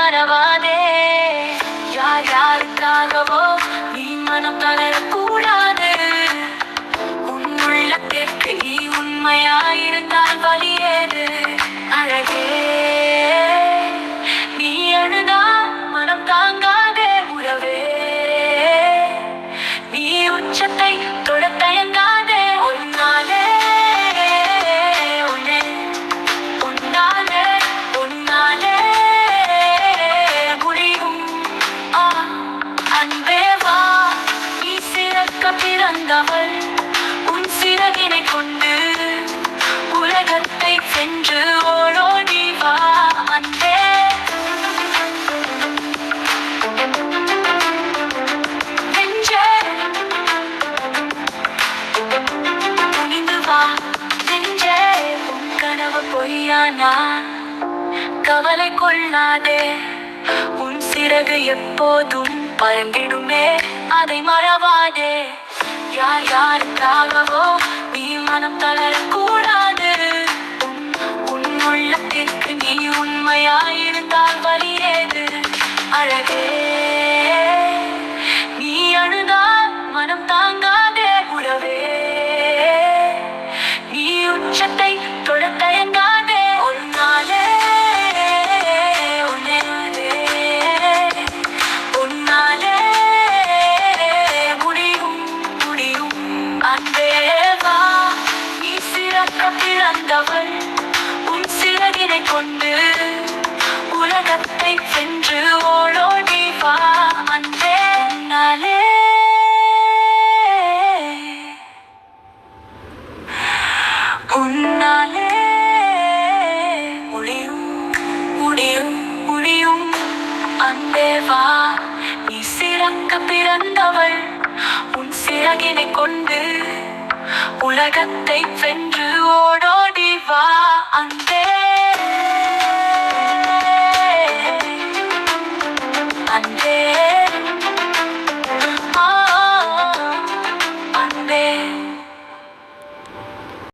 மறவாதே. யார் யாருக்காகவோ நீ மனம் தளரக்கூடாது. உன் உள்ளத்திற்கு நீ உண்மையாயிருந்தால் வலியேது. அழகே, நீ அழுதால் மனம் தாங்காதே. உறவே, நீ உச்சத்தை தொட தயங்காதே. உன்னாலே உன்னை உன்னாலே உன்னாலே முடியும். அன்பே வா, நீ சிறக்க பிறந்தவள். உன் சிறகினை கொண்டு உலகத்தை வென்று ஓடோடி வா. அன்பே, நெஞ்சே துணிந்து வா. நெஞ்சே, உன் கனவு பொய்யானா கவலை கொள்ளாதே. உன் சிறகு எப்போதும் பறந்திடுமே, அதை மறவாதே. யார் யாருக்காகவோ நீ மனம் தளரக்கூடாது. உன் உள்ளத்திற்கு நீ உண்மையாயிருந்தால் வலியேது. அழகே, நீ அழுதால் மனம் தாங்காதே. உறவே, நீ உச்சத்தை தொட தயங்காதே. உன்னாலே உன்னாலே முடியும் முடியும். அன்பே வா, நீ சிறக்க பிறந்தவள். உன் சிறகினை கொண்டு உலகத்தை வென்று ஓடோடி வா. அன்பே, உன்னாலே உன்னாலே முடியும் முடியும் முடியும். அன்பே வா, நீ சிறக்க பிறந்தவள். உன் சிறகினை கொண்டு உலகத்தை வென்று ஓடோ